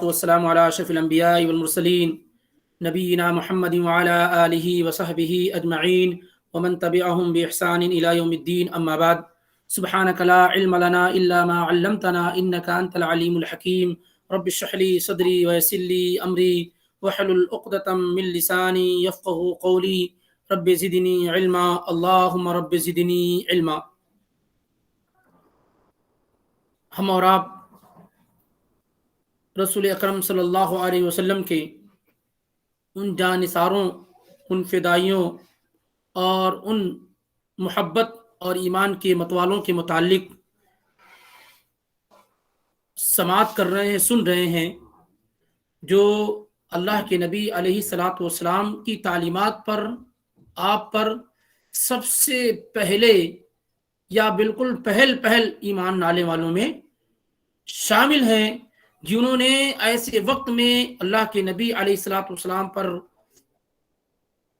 والسلام على أشرف الأنبياء والمرسلين نبينا محمد وعلى آله وصحبه أجمعين ومن تبعهم بإحسان إلى يوم الدين. أما بعد، سبحانك لا علم لنا إلا ما علمتنا إنك أنت العليم الحكيم. رب اشرح لي صدري ويسر لي أمري واحلل عقدة من لساني يفقهوا قولي. رب زدني علما، اللهم رب زدني علما. ہم اور آپ رسول اکرم صلی اللہ علیہ وسلم کے ان جانثاروں، ان فدائیوں اور ان محبت اور ایمان کے متوالوں کے متعلق سماعت کر رہے ہیں، سن رہے ہیں، جو اللہ کے نبی علیہ الصلاۃ والسلام کی تعلیمات پر، آپ پر سب سے پہلے یا بالکل پہل ایمان لانے والوں میں شامل ہیں، جنہوں نے ایسے وقت میں اللہ کے نبی علیہ الصلاۃ والسلام پر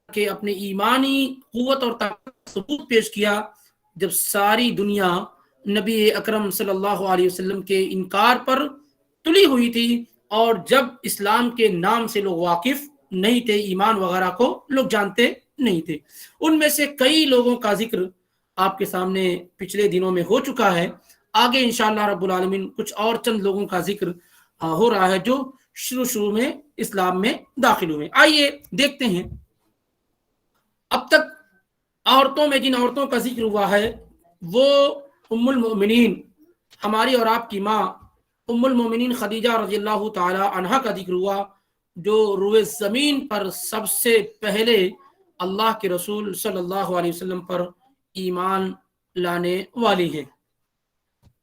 کہ اپنے ایمانی قوت اور طاقت کا ثبوت پیش کیا، جب ساری دنیا نبی اکرم صلی اللہ علیہ وسلم کے انکار پر تلی ہوئی تھی، اور جب اسلام کے نام سے لوگ واقف نہیں تھے، ایمان وغیرہ کو لوگ جانتے نہیں تھے. ان میں سے کئی لوگوں کا ذکر آپ کے سامنے پچھلے دنوں میں ہو چکا ہے. آگے انشاءاللہ رب العالمین کچھ اور چند لوگوں کا ذکر ہو رہا ہے جو شروع میں اسلام میں داخل ہوئے. آئیے دیکھتے ہیں اب تک عورتوں میں جن عورتوں کا ذکر ہوا ہے وہ ام المؤمنین، ہماری اور آپ کی ماں ام المؤمنین خدیجہ رضی اللہ تعالی عنہا کا ذکر ہوا، جو روئے زمین پر سب سے پہلے اللہ کے رسول صلی اللہ علیہ وسلم پر ایمان لانے والی ہیں.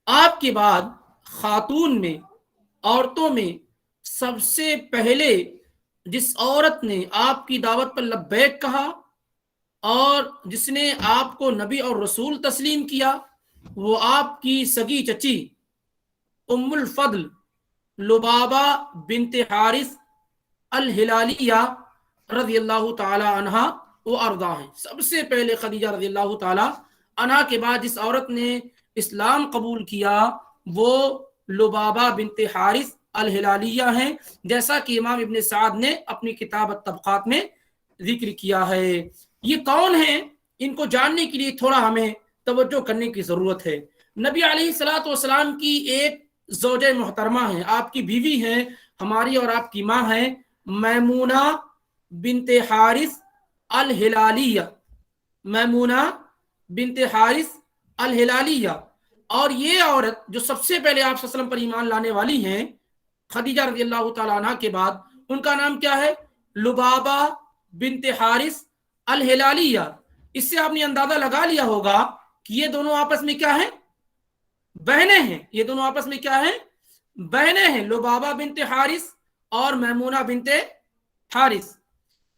آپ کے بعد خاتون میں، عورتوں میں سب سے پہلے جس عورت نے آپ کی دعوت پر لبیک کہا اور جس نے آپ کو نبی اور رسول تسلیم کیا، وہ آپ کی سگی چچی ام الفضل لبابہ بنت حارث الہلالیہ رضی اللہ تعالی عنہا و ارضا ہیں. سب سے پہلے خدیجہ رضی اللہ تعالی عنہا کے بعد جس عورت نے اسلام قبول کیا وہ لبابہ بنت حارث الہلالیہ ہیں، جیسا کہ امام ابن سعد نے اپنی کتاب الطبقات میں ذکر کیا ہے. یہ کون ہیں، ان کو جاننے کے لیے تھوڑا ہمیں توجہ کرنے کی ضرورت ہے. نبی علیہ الصلاۃ والسلام کی ایک زوجہ محترمہ ہیں، آپ کی بیوی ہیں، ہماری اور آپ کی ماں ہیں، میمونہ بنت حارث الہلالیہ. میمونہ بنت حارث الہلالیہ. اور یہ عورت جو سب سے پہلے آپ صلی اللہ علیہ وسلم پر ایمان لانے والی ہیں خدیجہ رضی اللہ تعالیٰ عنہ کے بعد، ان کا نام کیا ہے؟ لبابہ بنت حارث الہلالیہ. اس سے آپ نے اندازہ لگا لیا ہوگا کہ یہ دونوں آپس میں کیا ہیں؟ بہنیں ہیں. یہ دونوں آپس میں کیا ہیں؟ بہنیں ہیں، لبابہ بنت حارث اور میمونہ بنت حارث.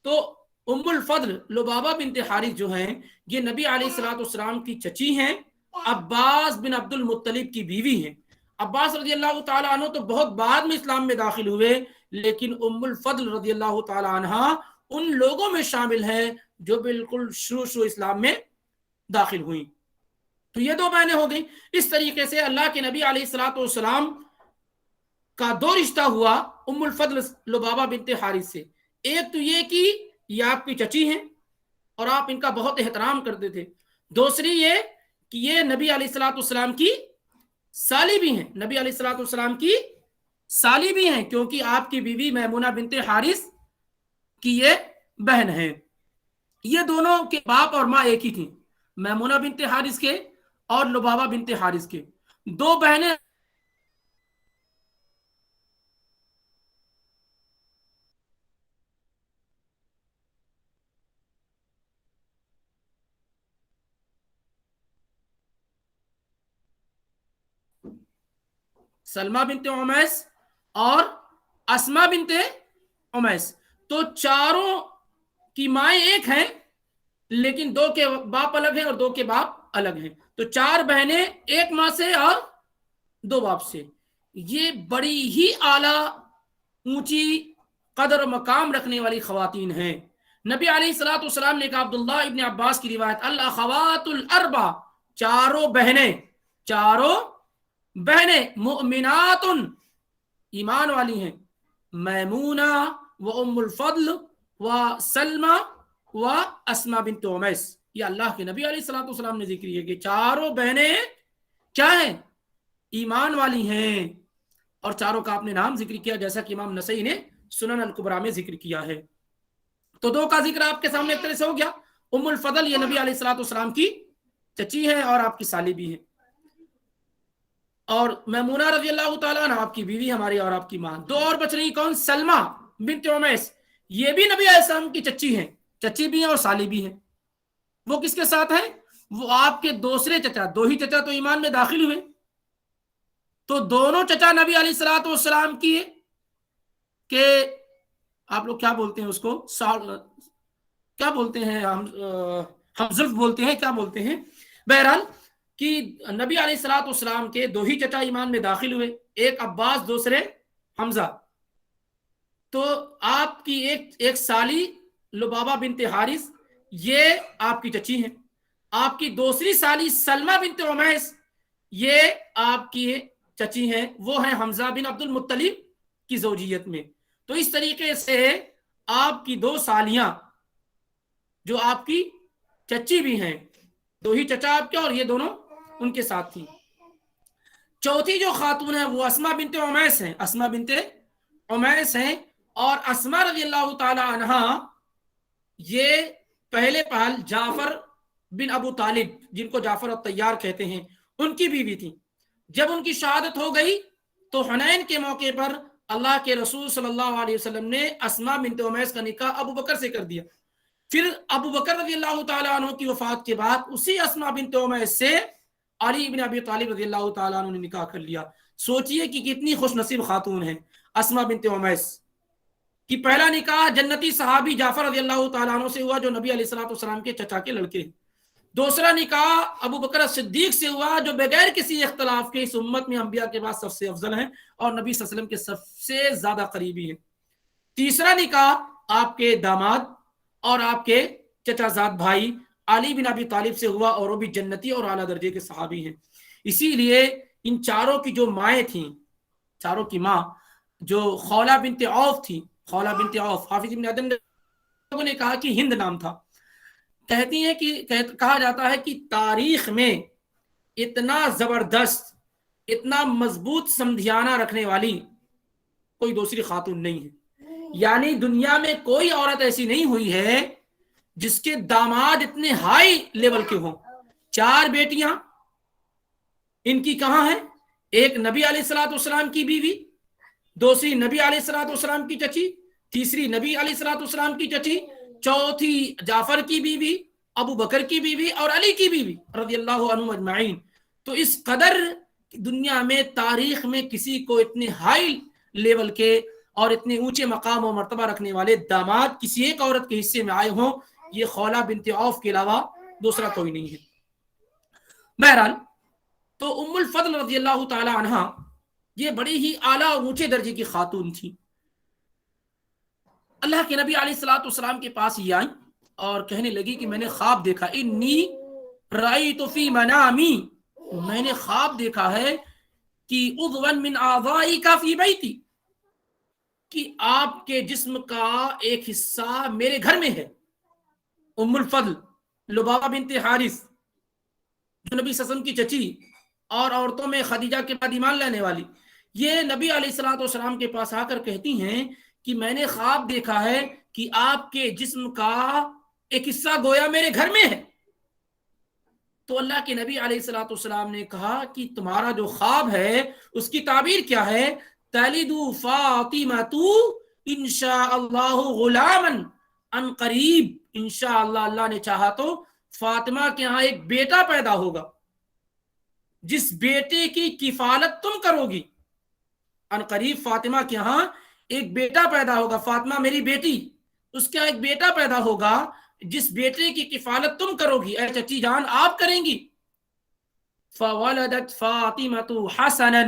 تو ام الفضل لبابہ بنت حارث جو ہیں، یہ نبی علیہ الصلوۃ والسلام کی چچی ہیں، عباس بن عبد المطلب کی بیوی ہیں. عباس رضی اللہ تعالیٰ عنہ تو بہت بعد میں اسلام میں داخل ہوئے، لیکن ام الفضل رضی اللہ تعالیٰ عنہ ان لوگوں میں شامل ہیں جو بالکل شروع اسلام میں داخل ہوئیں. تو یہ دو بہنیں ہو گئیں. اس طریقے سے اللہ کے نبی علیہ الصلوۃ والسلام کا دو رشتہ ہوا ام الفضل لبابہ بنت حارث سے. ایک تو یہ کہ یہ آپ کی چچی ہیں اور آپ ان کا بہت احترام کرتے تھے. دوسری یہ کہ یہ نبی علیہ الصلوۃ والسلام کی سالی بھی ہیں، نبی علیہ الصلوۃ والسلام کی سالی بھی ہیں، کیونکہ آپ کی بیوی میمونہ بنت حارث کی یہ بہن ہیں. یہ دونوں کے باپ اور ماں ایک ہی تھیں، میمونہ بنت حارث کے اور لبابہ بنت حارث کے. دو بہنیں سلمہ بنت عمیس اور اسما بنت عمیس. تو چاروں کی مائیں ایک ہیں، لیکن دو کے باپ الگ ہیں اور دو کے باپ الگ ہیں. تو چار بہنیں ایک ماں سے اور دو باپ سے. یہ بڑی ہی اعلیٰ اونچی قدر و مقام رکھنے والی خواتین ہیں. نبی علیہ الصلوۃ والسلام نے کہا، عبداللہ ابن عباس کی روایت، الاخوات الاربع، چاروں بہنیں مؤمنات ایمان والی ہیں، میمونہ و ام الفضل و سلمہ و اسما بنت عمیس. یہ اللہ کے نبی علیہ الصلوۃ والسلام نے ذکر کیا کہ چاروں بہنیں کیا ہیں؟ ایمان والی ہیں. اور چاروں کا آپ نے نام ذکر کیا جیسا کہ امام نسائی نے سنن الکبریٰ میں ذکر کیا ہے. تو دو کا ذکر آپ کے سامنے ایک طرح سے ہو گیا. ام الفضل یہ نبی علیہ الصلوۃ والسلام کی چچی ہے اور آپ کی سالی بھی ہے. اور میمونہ رضی اللہ تعالیٰ عنہ آپ کی بیوی ہماری اور آپ کی ماں. دو اور بچ رہی کون؟ سلمہ بنت عمیس. یہ بھی نبی علیہ السلام کی چچی ہیں, چچی بھی ہیں اور سالی بھی ہیں. وہ کس کے ساتھ ہیں؟ وہ آپ کے دوسرے چچا. دو ہی چچا تو ایمان میں داخل ہوئے, تو دونوں چچا نبی علیہ الصلوۃ والسلام کی کہ آپ لوگ کیا بولتے ہیں اس کو, کیا بولتے ہیں, ہم زلف بولتے ہیں, کیا بولتے ہیں, بہرحال کہ نبی علیہ الصلوۃ والسلام کے دو ہی چچا ایمان میں داخل ہوئے, ایک عباس دوسرے حمزہ. تو آپ کی ایک سالی لبابہ بنت حارث یہ آپ کی چچی ہیں. آپ کی دوسری سالی سلمہ بنت عمیس یہ آپ کی چچی ہیں, وہ ہیں حمزہ بن عبد المطلب کی زوجیت میں. تو اس طریقے سے آپ کی دو سالیاں جو آپ کی چچی بھی ہیں, دو ہی چچا آپ کے اور یہ دونوں ان کے ساتھ تھی. چوتھی جو خاتون ہے وہ اسما بنت عمیس ہیں, اسما بنت عمیس ہیں. اور اسما رضی اللہ تعالی عنہ یہ پہلے پہل جعفر بن ابو طالب جن کو جعفر الطیار کہتے ہیں ان کی بیوی تھی. جب ان کی شہادت ہو گئی تو حنین کے موقع پر اللہ کے رسول صلی اللہ علیہ وسلم نے اسما بنت عمیس کا نکاح ابو بکر سے کر دیا. پھر ابو بکر رضی اللہ تعالیٰ عنہ کی وفات کے بعد اسی اسما بنت عمیس سے علی بن ابی طالب رضی اللہ تعالیٰ عنہ نے نکاح کر لیا. سوچئے کہ کتنی خوش نصیب خاتون ہیں اسما بنت عمیس کہ پہلا نکاح جنتی صحابی جعفر رضی اللہ تعالیٰ عنہ سے ہوا جو نبی علیہ الصلوۃ والسلام کے چچا کے لڑکے ہیں. دوسرا نکاح ابو بکر صدیق سے ہوا جو بغیر کسی اختلاف کے اس امت میں انبیاء کے بعد سب سے افضل ہیں اور نبی صلی اللہ علیہ وسلم کے سب سے زیادہ قریبی ہیں. تیسرا نکاح آپ کے داماد اور آپ کے چچا زاد بھائی علی بن ابی طالب سے ہوا اور وہ بھی جنتی اور اعلیٰ درجے کے صحابی ہیں. اسی لیے ان چاروں کی جو مائیں تھیں, چاروں کی ماں جو خولہ بنت عوف تھی, خولہ بنت عوف, حافظ ابن حجر نے کہا کہ ہند نام تھا. کہتی ہیں کہ کہا جاتا ہے کہ تاریخ میں اتنا زبردست اتنا مضبوط سمدھیانہ رکھنے والی کوئی دوسری خاتون نہیں ہے. یعنی دنیا میں کوئی عورت ایسی نہیں ہوئی ہے جس کے داماد اتنے ہائی لیول کے ہوں. 4 بیٹیاں ان کی کہاں ہیں؟ ایک نبی علیہ الصلوۃ والسلام کی بیوی, دوسری نبی علیہ الصلوۃ والسلام کی چچی, تیسری نبی علیہ الصلوۃ والسلام کی چچی, چوتھی جعفر کی بیوی, ابو بکر کی بیوی اور علی کی بیوی رضی اللہ عنہم اجمعین. تو اس قدر دنیا میں تاریخ میں کسی کو اتنے ہائی لیول کے اور اتنے اونچے مقام و مرتبہ رکھنے والے داماد کسی ایک عورت کے حصے میں آئے ہوں, یہ خولہ بنت عوف کے علاوہ دوسرا کوئی نہیں ہے. بہرحال تو ام الفضل رضی اللہ تعالی عنہ یہ بڑی ہی اعلیٰ اونچے درجے کی خاتون تھی. اللہ کے نبی علیہ الصلوۃ والسلام کے پاس یہ آئیں اور کہنے لگی کہ میں نے خواب دیکھا, انی رأیت فی منامی, میں نے خواب دیکھا ہے کہ عضوا من اعضائک فی بیتی, کہ آپ کے جسم کا ایک حصہ میرے گھر میں ہے. ام الفضل لبابہ بنت حارث جو نبی صلی اللہ علیہ وسلم کی چچی اور عورتوں میں خدیجہ کے بعد ایمان لانے والی, یہ نبی علیہ الصلوۃ والسلام کے پاس آ کر کہتی ہیں کہ میں نے خواب دیکھا ہے کہ آپ کے جسم کا ایک حصہ گویا میرے گھر میں ہے. تو اللہ کے نبی علیہ الصلوۃ والسلام نے کہا کہ تمہارا جو خواب ہے اس کی تعبیر کیا ہے؟ تلد فاطمۃ انشاء اللہ غلاما ان قریب, انشاء اللہ اللہ نے چاہا تو فاطمہ کے ہاں ایک بیٹا پیدا ہوگا جس بیٹے کی کفالت تم کرو گی. ان قریب فاطمہ کے ہاں ایک بیٹا پیدا ہوگا, فاطمہ میری بیٹی, اس کا ایک بیٹا پیدا ہوگا جس بیٹے کی کفالت تم کرو گی, اے چچی جان آپ کریں گی. فولدت فاطمۃ حسنا,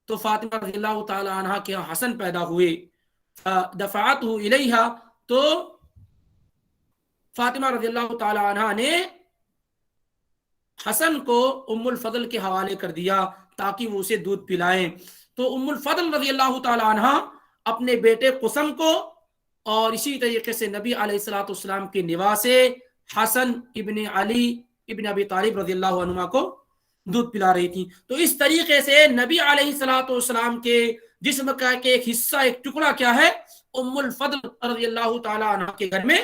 تو فاطمہ رضی اللہ تعالی عنہ کے ہاں حسن پیدا ہوئے. دفعته الیہا, تو فاطمہ رضی اللہ تعالی عنہ نے حسن کو ام الفضل کے حوالے کر دیا تاکہ وہ اسے دودھ پلائیں. تو ام الفضل رضی اللہ تعالی عنہ اپنے بیٹے قسم کو اور اسی طریقے سے نبی علیہ الصلوۃ والسلام کے نواسے حسن ابن علی ابن ابی طالب رضی اللہ عنہما کو دودھ پلا رہی تھی. تو اس طریقے سے نبی علیہ الصلوۃ والسلام کے جسم کا ایک حصہ، ایک ٹکڑا کیا ہے، ام الفضل رضی اللہ تعالیٰ عنہ کے گھر میں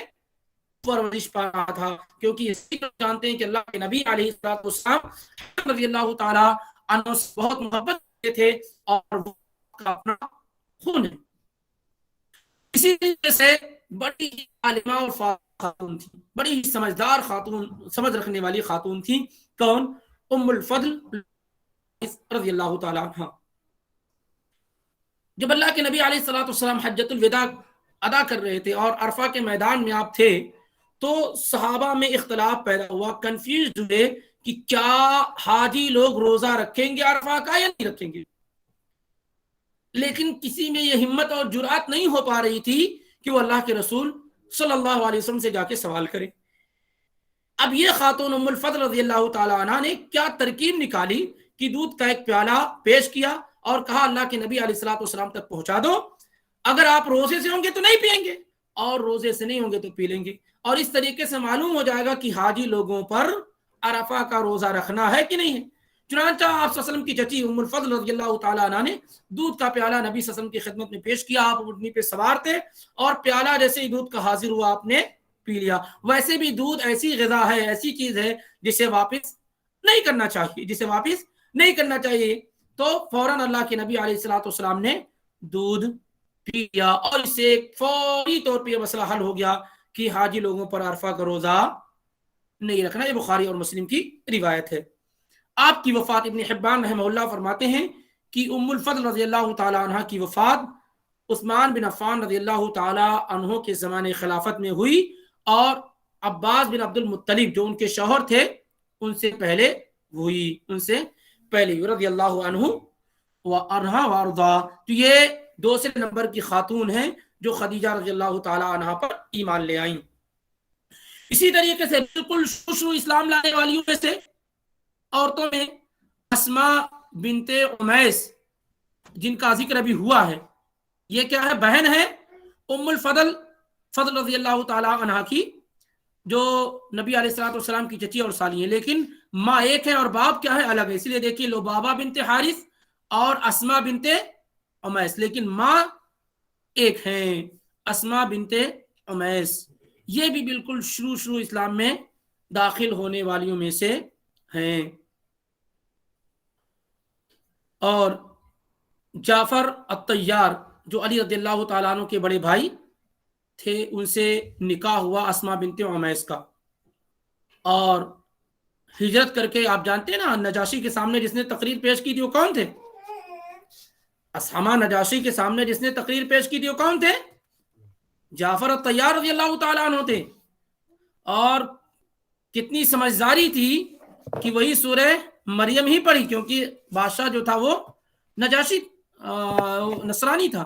پرورش پا رہا تھا، کیونکہ اسی کو جانتے ہیں کہ اللہ کے نبی علیہ الصلوۃ والسلام رضی اللہ تعالیٰ عنہ سے بہت محبت کرتے تھے اور وہ کا اپنا خون ہے. اسی طریقے سے بڑی عالمہ اور خاتون تھی، بڑی سمجھدار خاتون، سمجھ رکھنے والی خاتون تھی. کون؟ ام الفضل رضی اللہ تعالیٰ عنہ. جب اللہ کے نبی علیہ الصلوۃ والسلام حجۃ الوداع ادا کر رہے تھے اور عرفہ کے میدان میں آپ تھے تو صحابہ میں اختلاف پیدا ہوا، کنفیوز ہوئے کہ کیا حاجی لوگ روزہ رکھیں گے عرفہ کا یا نہیں رکھیں گے. لیکن کسی میں یہ ہمت اور جرأت نہیں ہو پا رہی تھی کہ وہ اللہ کے رسول صلی اللہ علیہ وسلم سے جا کے سوال کرے. اب یہ خاتون ام الفضل رضی اللہ تعالیٰ عنہ نے کیا ترکیب نکالی کہ دودھ کا ایک پیالہ پیش کیا اور کہا اللہ کے نبی علیہ الصلوۃ والسلام تک پہنچا دو، اگر آپ روزے سے ہوں گے تو نہیں پئیں گے اور روزے سے نہیں ہوں گے تو پی لیں گے، اور اس طریقے سے معلوم ہو جائے گا کہ حاجی لوگوں پر عرفہ کا روزہ رکھنا ہے کہ نہیں ہے. چنانچہ آپ صلی اللہ علیہ وسلم کی چچی ام الفضل رضی اللہ تعالیٰ عنہ نے دودھ کا پیالہ نبی صلی اللہ علیہ وسلم کی خدمت میں پیش کیا. آپ اونٹنی پہ سوار تھے اور پیالہ جیسے ہی دودھ کا حاضر ہوا آپ نے پی لیا. ویسے بھی دودھ ایسی غذا ہے، ایسی چیز ہے جسے واپس نہیں کرنا چاہیے، جسے واپس نہیں کرنا چاہیے. تو فوراً اللہ کے نبی علیہ الصلوۃ والسلام نے دودھ پی لیا اور اس سے فوری طور پہ یہ مسئلہ حل ہو گیا کہ حاجی لوگوں پر عرفہ کا روزہ نہیں رکھنا. یہ بخاری اور مسلم کی روایت ہے. آپ کی وفات ابن حبان رحمہ اللہ فرماتے ہیں کہ ام الفضل رضی اللہ تعالیٰ عنہ کی وفات عثمان بن عفان رضی اللہ تعالیٰ عنہ کے زمانے خلافت میں ہوئی اور عباس بن عبد المطلب جو ان کے شوہر تھے ان سے پہلے ہوئی، ان سے پہلے رضی اللہ عنہ وعنہا وارضا. تو یہ دوسرے نمبر کی خاتون ہیں جو خدیجہ رضی اللہ تعالیٰ عنہ پر ایمان لے آئیں. اسی طریقے سے بالکل شروع اسلام لانے والیوں میں سے عورتوں میں اسماء بنت امیس جن کا ذکر ابھی ہوا ہے، یہ کیا ہے؟ بہن ہے ام الفضل فضل رضی اللہ تعالیٰ عنہ کی، جو نبی علیہ الصلوۃ والسلام کی چچی اور سالی ہے، لیکن ماں ایک ہے اور باپ کیا ہے؟ الگ ہے. اس لیے دیکھیے لبابہ بنت حارث اور اسماء بنت امیس، لیکن ماں ایک ہیں اسماء بنت امیس. یہ بھی بالکل شروع اسلام میں داخل ہونے والیوں میں سے ہیں. اور جعفر الطیار جو علی رضی اللہ تعالیٰ عنہ کے بڑے بھائی تھے، ان سے نکاح ہوا اسماء بنت امیس کا. اور ہجرت کر کے آپ جانتے ہیں نا، نجاشی کے سامنے جس نے تقریر پیش کی تھی وہ کون تھے؟ اسامہ نجاشی کے سامنے جس نے تقریر پیش کی تھی وہ کون تھے؟ جعفر الطیار رضی اللہ تعالیٰ عنہ تھے. اور کتنی سمجھداری تھی کہ وہی سورہ مریم ہی پڑھی، کیونکہ بادشاہ جو تھا وہ نجاشی نصرانی تھا،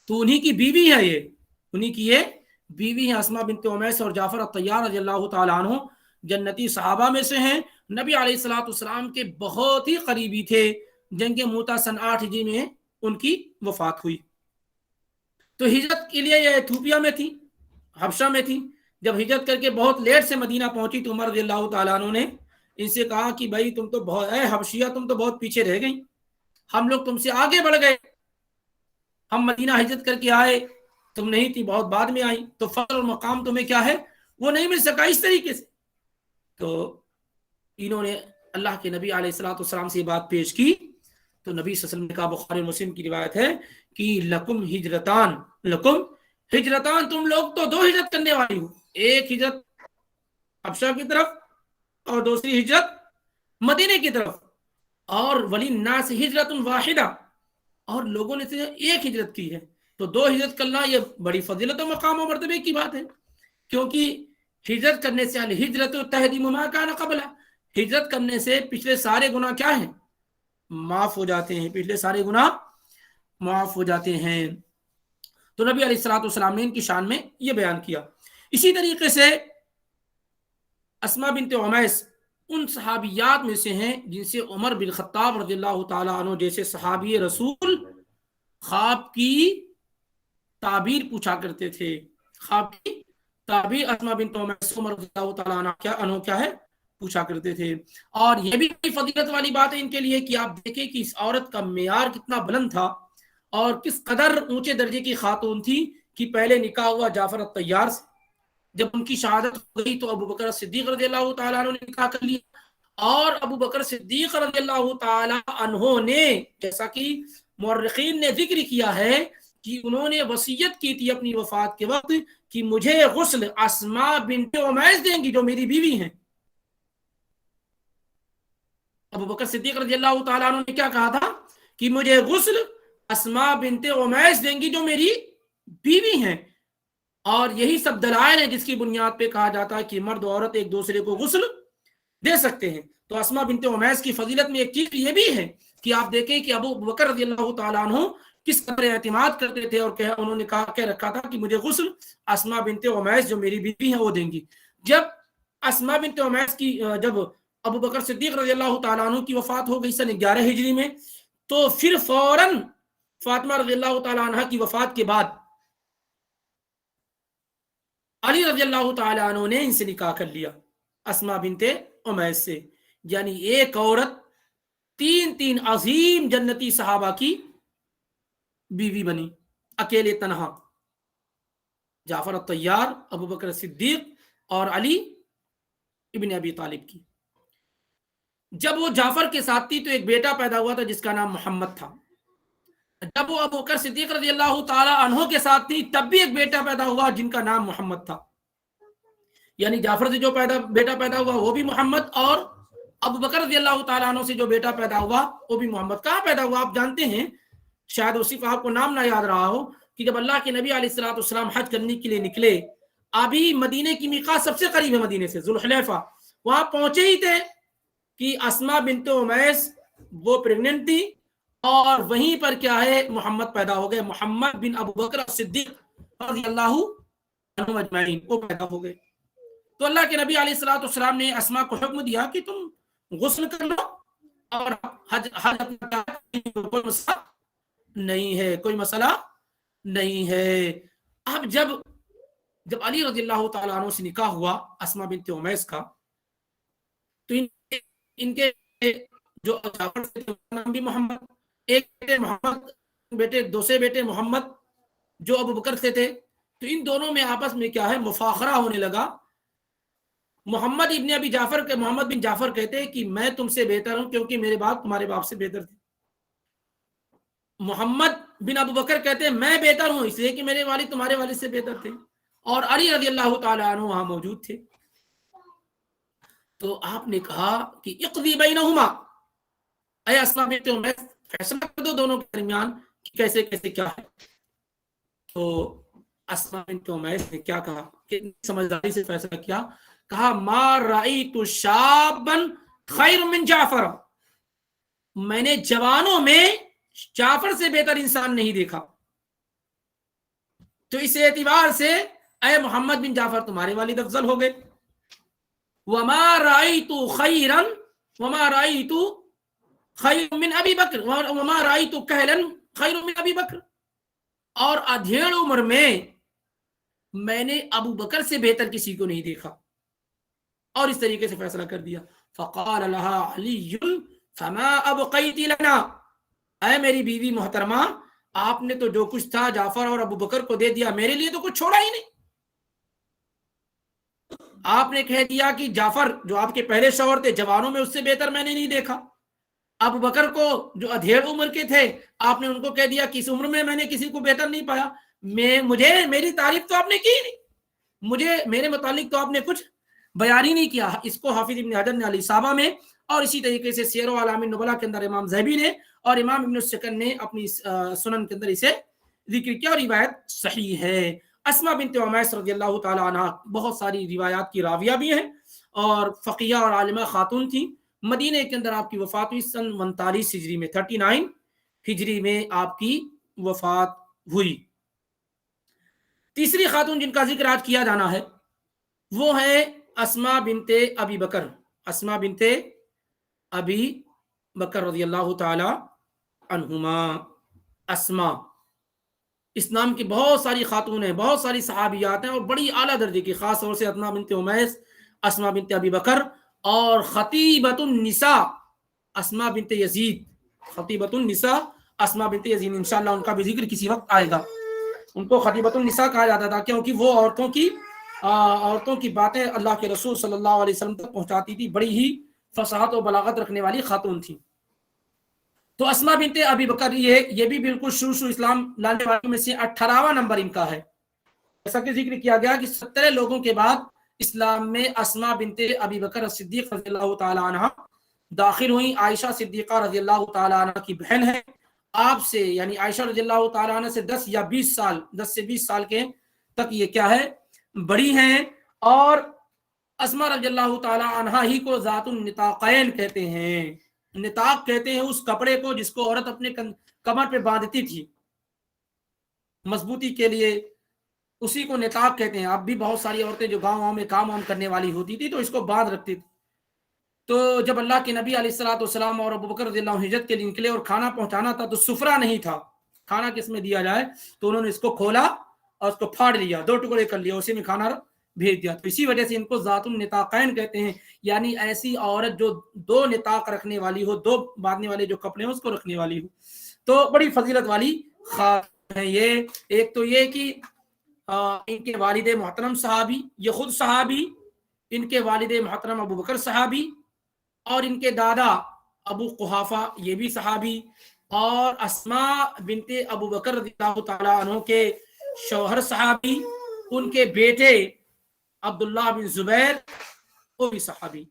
تو انہی کی بیوی ہے، یہ انہی کی یہ بیوی ہے اسماء بنت امیس. اور جعفر الطیار رضی اللہ تعالیٰ عنہ جنتی صحابہ میں سے ہیں، نبی علیہ الصلوۃ والسلام کے بہت ہی قریبی تھے. جنگ موتا سن 8 ہجری میں ان کی وفات ہوئی. تو ہجرت کے لیے یہ ایتھوپیا میں تھی، حبشہ میں تھی. جب ہجرت کر کے بہت لیٹ سے مدینہ پہنچی تو عمر رضی اللہ تعالیٰ عنہ نے ان سے کہا کہ بھائی تم تو بہت حبشیہ، تم تو بہت پیچھے رہ گئی، ہم لوگ تم سے آگے بڑھ گئے، ہم مدینہ ہجرت کر کے آئے، تم نہیں تھی، بہت بعد میں آئی، تو فضل اور مقام تمہیں کیا ہے وہ نہیں مل سکا. اس طریقے سے تو انہوں نے اللہ کے نبی علیہ الصلوۃ والسلام سے یہ بات پیش کی تو نبی صلی اللہ علیہ وسلم نے کہا، بخاری مسلم کی روایت ہے کہ لکم ہجرتان، تم لوگ تو 2 ہجرت کرنے والی ہو، ایک ہجرت حبشہ کی طرف اور دوسری ہجرت مدینے کی طرف. اور وللناس ہجرت واحدہ، اور لوگوں نے سے ایک ہجرت کی ہے. تو 2 ہجرت کرنا یہ بڑی فضیلت و مقام و مرتبے کی بات ہے، کیونکہ ہجرت کرنے سے الہجرت تہدیم ما کان قبلہ، ہجرت کرنے سے پچھلے سارے گناہ کیا ہیں؟ معاف ہو جاتے ہیں، پچھلے سارے گناہ معاف ہو جاتے ہیں. تو نبی علیہ الصلوۃ والسلام نے ان کی شان میں یہ بیان کیا. اسی طریقے سے اسماء بنت امیس ان صحابیات میں سے ہیں جن سے عمر بن خطاب رضی اللہ تعالیٰ عنہ جیسے صحابی رسول خواب کی تعبیر پوچھا کرتے تھے. خواب کی تعبیر اسما بنت امیس عمر رضی اللہ تعالیٰ عنہ کیا ہے پوچھا کرتے تھے. اور یہ بھی فضیلت والی بات ہے ان کے لیے کہ آپ دیکھیں کہ اس عورت کا معیار کتنا بلند تھا اور کس قدر اونچے درجے کی خاتون تھی کہ پہلے نکاح ہوا جعفر الطیار سے. جب ان کی شہادت ہو گئی تو ابو بکر صدیق رضی اللہ تعالیٰ عنہ نے نکاح کر لیا. اور ابو بکر صدیق رضی اللہ تعالیٰ عنہ نے جیسا کہ مورخین نے ذکر کیا ہے کہ انہوں نے وصیت کی تھی اپنی وفات کے وقت کہ مجھے غسل اسماء بنت امیس دیں گی جو میری بیوی ہیں. ابو بکر صدیق رضی اللہ تعالیٰ عنہ نے کیا کہا تھا کہ مجھے غسل اسماء بنت امیس دیں گی جو میری بیوی ہیں. اور یہی سب دلائل ہیں جس کی بنیاد پہ کہا جاتا ہے کہ مرد و عورت ایک دوسرے کو غسل دے سکتے ہیں. تو اسماء بنت امیس کی فضیلت میں ایک چیز یہ بھی ہے کہ آپ دیکھیں کہ ابو بکر رضی اللہ تعالیٰ عنہ کس قدر اعتماد کرتے تھے اور انہوں نے کہہ رکھا تھا کہ مجھے غسل اسماء بنت امیس جو میری بیوی ہیں وہ دیں گی. جب اسماء بنت امیس کی جب ابو بکر صدیق رضی اللہ تعالیٰ عنہ کی وفات ہو گئی سن 11 ہجری میں, تو پھر فوراً فاطمہ رضی اللہ تعالیٰ عنہ کی وفات کے بعد علی رضی اللہ تعالیٰ عنہ نے ان سے نکاح کر لیا اسماء بنت امیس سے. یعنی ایک عورت تین عظیم جنتی صحابہ کی بیوی بنی اکیلے تنہا, جعفر الطیار, ابو بکر صدیق اور علی ابن ابی طالب کی. جب وہ جعفر کے ساتھ تھی تو ایک بیٹا پیدا ہوا تھا جس کا نام محمد تھا. جب وہ ابو بکر صدیق رضی اللہ تعالی عنہ کے ساتھ تھی تب بھی ایک بیٹا پیدا ہوا جن کا نام محمد تھا. یعنی جعفر سے جو بیٹا پیدا ہوا وہ بھی محمد, اور ابو بکر رضی اللہ تعالیٰ عنہ سے جو بیٹا پیدا ہوا وہ بھی محمد. کہاں پیدا ہوا آپ جانتے ہیں, شاید اسی آپ کو نام نہ یاد رہا ہو کہ جب اللہ کے نبی علیہ الصلوۃ والسلام حج کرنے کے لیے نکلے, ابھی مدینے کی میقات سب سے قریب ہے مدینے سے, ذوالحلیفہ, وہاں پہنچے ہی تھے کہ اسماء بنت امیس وہ پریگننٹ تھی اور وہیں پر کیا ہے محمد پیدا ہو گئے. محمد بن ابو بکر صدیق رضی اللہ عنہ اجمعین وہ پیدا ہو گئے. تو اللہ کے نبی علیہ الصلوۃ والسلام نے اسماء کو حکم دیا کہ تم غسل کر لو اور حج کوئی مسئلہ نہیں ہے, کوئی مسئلہ نہیں ہے. اب جب علی رضی اللہ تعالیٰ عنہ سے نکاح ہوا اسماء بنت امیس کا, تو ان کے جو جعفر سے نام بھی محمد, ایک بیٹے محمد, دوسرے بیٹے محمد جو ابو بکر سے تھے, تو ان دونوں میں آپس میں کیا ہے مفاخرہ ہونے لگا. محمد بن جعفر کہتے ہیں کہ میں تم سے بہتر ہوں کیونکہ میرے باپ تمہارے باپ سے بہتر تھے. محمد بن ابو بکر کہتے ہیں میں بہتر ہوں اس لیے کہ میرے والد تمہارے والد سے بہتر تھے. اور علی رضی اللہ تعالیٰ عنہ وہاں موجود تھے. تو آپ نے کہا کہ اقضی بینہما, اے اسماء بنت امیس فیصلہ کر دو دونوں کے درمیان کہ کیسے کیسے کیا ہے. تو اسماء بنت امیس نے کیا کہا کہ سمجھداری سے فیصلہ کیا, کہا ما رأیت شابا خیر من جعفر, میں نے جوانوں میں جعفر سے بہتر انسان نہیں دیکھا. تو اس اعتبار سے اے محمد بن جعفر تمہارے والد افضل ہو گئے. وما رأیت خیرا وما رأیت خیر من ابی بکر وما رأیت کہلا خیر من ابی بکر, اور ادھیڑ عمر میں نے ابو بکر سے بہتر کسی کو نہیں دیکھا. اور اس طریقے سے فیصلہ کر دیا. فقال لها علی فما ابقیت لنا, اے میری بیوی محترمہ آپ نے تو جو کچھ تھا جعفر اور ابو بکر کو دے دیا, میرے لیے تو کچھ چھوڑا ہی نہیں. آپ نے کہہ دیا کہ جعفر جو آپ کے پہلے شوہر تھے جوانوں میں اس سے بہتر میں نے نہیں دیکھا. ابو بکر کو جو ادھیڑ عمر کے تھے آپ نے ان کو کہہ دیا کہ اس عمر میں نے کسی کو بہتر نہیں پایا. میری تعریف تو آپ نے کی نہیں, میرے متعلق تو آپ نے کچھ بیان ہی نہیں کیا. اس کو حافظ ابن حجر نے الاصابہ میں اور اسی طریقے سے سیر اعلام النبلاء کے اندر امام ذہبی نے اور امام ابن السکن نے اپنی سنن کے اندر اسے ذکر کیا اور روایت صحیح ہے. اسماء بنت امیس رضی اللہ تعالی عنہ بہت ساری روایات کی راویہ بھی ہیں اور فقیہ اور عالمہ خاتون تھیں. مدینہ کے اندر آپ کی وفات ہوئی سن 39 ہجری میں, 39 ہجری میں آپ کی وفات ہوئی. تیسری خاتون جن کا ذکر آج کیا جانا ہے وہ ہے اسماء بنت ابی بکر. اسماء بنت ابی بکر رضی اللہ تعالی عنہما. اسماء اسلام کی بہت ساری خاتون ہیں، بہت ساری صحابیات ہیں اور بڑی اعلیٰ درجے کی، خاص طور سے اسماء بنت امیس، اسماء بنت ابی بکر اور خطیبۃ النساء اسماء بنت یزید، خطیبۃ النساء اسماء بنت یزید، انشاءاللہ ان کا بھی ذکر کسی وقت آئے گا۔ ان کو خطیبۃ النساء کہا جاتا تھا کیونکہ وہ عورتوں کی باتیں اللہ کے رسول صلی اللہ علیہ وسلم تک پہنچاتی تھی، بڑی ہی فصاحت و بلاغت رکھنے والی خاتون تھی۔ تو اسماء بنت ابی بکر یہ بھی بالکل شروع اسلام لانے والوں میں سے 18واں نمبر ان کا ہے۔ جیسا کہ ذکر کیا گیا کہ 17 لوگوں کے بعد اسلام میں اسماء بنت ابی بکر صدیق رضی اللہ تعالی عنہ داخل ہوئی۔ عائشہ صدیقہ رضی اللہ تعالی عنہ کی بہن ہے، آپ سے یعنی عائشہ رضی اللہ تعالی عنہ سے 10 سے 20 سال کے تک یہ کیا ہے بڑی ہیں، اور اسماء رضی اللہ تعالی عنہ ہی کو ذات النطاقین کہتے ہیں۔ نطاق کہتے ہیں اس کپڑے کو جس کو عورت اپنے کمر پہ باندھتی تھی مضبوطی کے لیے، اسی کو نطاق کہتے ہیں۔ اب بھی بہت ساری عورتیں جو گاؤں میں کام وام کرنے والی ہوتی تھی تو اس کو باندھ رکھتی تھی۔ تو جب اللہ کے نبی علیہ الصلوۃ والسلام اور ابو بکر رضی اللہ عنہ ہجرت کے لیے نکلے اور کھانا پہنچانا تھا تو سفرہ نہیں تھا، کھانا کس میں دیا جائے، تو انہوں نے اس کو کھولا اور اس کو پھاڑ لیا، 2 ٹکڑے کر لیا، اسی میں کھانا بھیج دیا۔ تو اسی وجہ سے ان کو ذات النطاقین کہتے ہیں، یعنی ایسی عورت جو 2 نطاق رکھنے والی ہو، 2 باندھنے والے جو کپڑے ہیں اس کو رکھنے والی ہو، تو بڑی فضیلت والی خاتون ہے یہ۔ ایک تو یہ کہ ان کے والد محترم صحابی، یہ خود صحابی، ان کے والد محترم ابو بکر صحابی، اور ان کے دادا ابو قحافہ یہ بھی صحابی، اور اسماء بنت ابو بکر رضی اللہ تعالی عنہ کے شوہر صحابی، ان کے بیٹے عبداللہ بن زبیر وہ بھی صحابی۔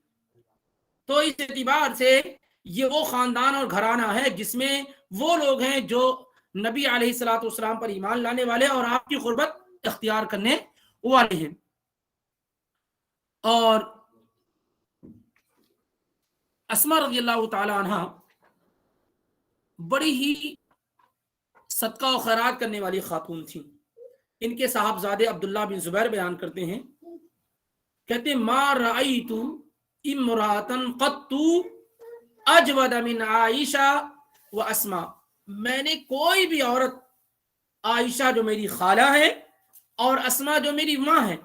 تو اس اعتبار سے یہ وہ خاندان اور گھرانہ ہے جس میں وہ لوگ ہیں جو نبی علیہ الصلوۃ والسلام پر ایمان لانے والے اور آپ کی قربت اختیار کرنے والے ہیں۔ اور اسماء رضی اللہ تعالی عنہ بڑی ہی صدقہ و خیرات کرنے والی خاتون تھیں۔ ان کے صاحبزادے عبداللہ بن زبیر بیان کرتے ہیں، کہتے ہیں ما رأیت امرأۃ قط اجود من عائشہ و اسماء، میں نے کوئی بھی عورت، عائشہ جو میری خالہ ہے اور اسماء جو میری ماں ہے،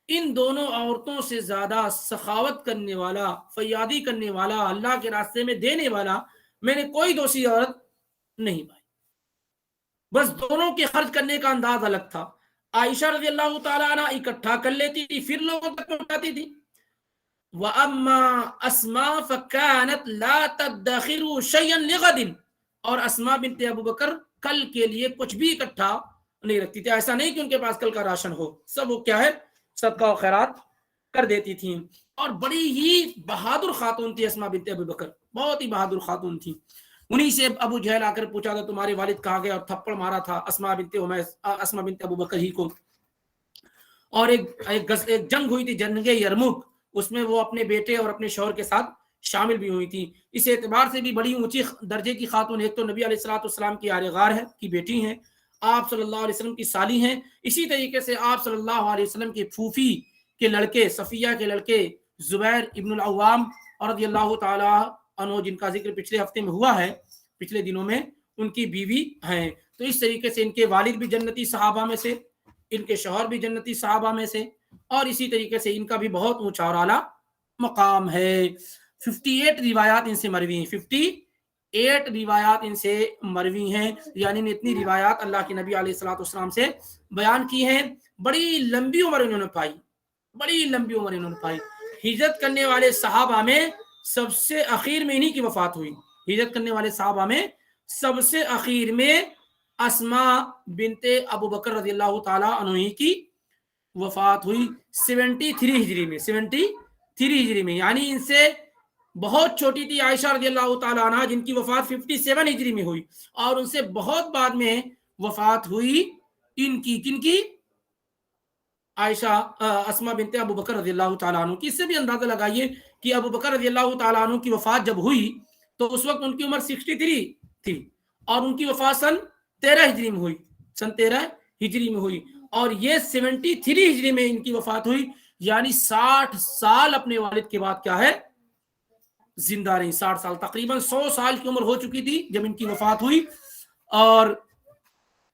ان دونوں عورتوں سے زیادہ سخاوت کرنے والا، فیاضی کرنے والا، اللہ کے راستے میں دینے والا میں نے کوئی دوسری عورت نہیں پائی۔ بس دونوں کے خرچ کرنے کا انداز الگ تھا۔ عائشہ رضی اللہ تعالیٰ عنہ اکٹھا کر لیتی تھی پھر لوگوں تک پہنچاتی تھی، وَأَمَّا أَسْمَاء فَكَانَتْ لَا تَدَّخِرُ شَيْئًا لِغَدٍ، اور اسماء بنت ابو بکر کل کے لیے کچھ بھی اکٹھا نہیں رکھتی تھی۔ ایسا نہیں کہ ان کے پاس کل کا راشن ہو، سب وہ کیا ہے صدقہ و خیرات کر دیتی تھیں۔ اور بڑی ہی بہادر خاتون تھی اسماء بنت ابو بکر، بہت ہی بہادر خاتون تھی۔ انہی سے ابو جہل آ کر پوچھا تھا تمہارے والد کہاں گئے، اور تھپڑ مارا تھا اسماء بنت ابو بکر ہی کو۔ اور ایک جنگ ہوئی تھی، جنگ یرموک، اس میں وہ اپنے بیٹے اور اپنے شوہر کے ساتھ شامل بھی ہوئی تھی۔ اس اعتبار سے بھی بڑی اونچی درجے کی خاتون، ایک تو نبی علیہ الصلوۃ والسلام کی آل غار ہے کی بیٹی ہیں، آپ صلی اللہ علیہ وسلم کی سالی ہیں، اسی طریقے سے آپ صلی اللہ علیہ وسلم کی پھوفی کے لڑکے، صفیہ کے لڑکے زبیر ابن العوام اور رضی اللہ تعالی عنہ، جن کا ذکر پچھلے ہفتے میں ہوا ہے، پچھلے دنوں میں، ان کی بیوی ہیں۔ تو اس طریقے سے ان کے والد بھی جنتی صحابہ میں سے، ان کے شوہر بھی جنتی صحابہ میں سے، اور اسی طریقے سے ان کا بھی بہت اونچا اور اعلیٰ مقام ہے۔ 58 روایات ان سے مروی ہیں، 58 روایات ان سے مروی ہیں، یعنی اتنی روایات اللہ کے نبی علیہ الصلوۃ والسلام سے بیان کی ہیں۔ بڑی لمبی عمر انہوں نے پائی، بڑی لمبی عمر انہوں نے پائی۔ ہجرت کرنے والے صحابہ میں سب سے اخیر میں انہی کی وفات ہوئی، ہجرت کرنے والے صحابہ میں سب سے اخیر میں اسماء بنت ابو بکر رضی اللہ تعالیٰ عنہ کی وفات ہوئی 73 ہجری میں، 73 ہجری میں، یعنی ان سے بہت چھوٹی تھی عائشہ رضی اللہ تعالیٰ عنہ، جن کی وفات 57 ہجری میں ہوئی، اور ان سے بہت بعد میں وفات ہوئی ان کی، کن کی؟ عائشہ اسماء بنت ابو بکر رضی اللہ تعالیٰ عنہ کی۔ اس سے بھی اندازہ لگائیے کہ ابو بکر رضی اللہ تعالیٰ عنہ کی وفات جب ہوئی تو اس وقت ان کی عمر 63 تھی، اور ان کی وفات سن 13 ہجری میں ہوئی، سن 13 ہجری میں ہوئی، اور یہ 73 ہجری میں ان کی وفات ہوئی، یعنی 60 سال اپنے والد کے بعد کیا ہے زندہ رہی، 60 سال، تقریباً 100 سال کی عمر ہو چکی تھی جب ان کی وفات ہوئی۔ اور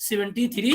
73